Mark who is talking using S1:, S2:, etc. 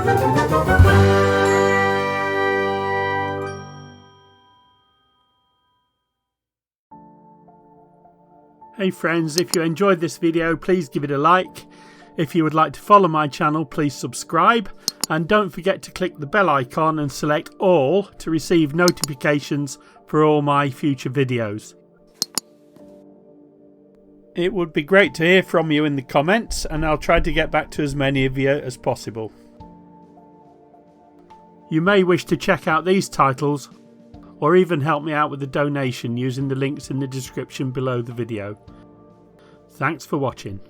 S1: Hey friends, if you enjoyed this video, please give it a like. If you would like to follow my channel, please subscribe. And don't forget to click the bell icon and select all to receive notifications for all my future videos. It would be great to hear from you in the comments, and I'll try to get back to as many of you as possible. You may wish to check out these titles or even help me out with a donation using the links in the description below the video. Thanks for watching.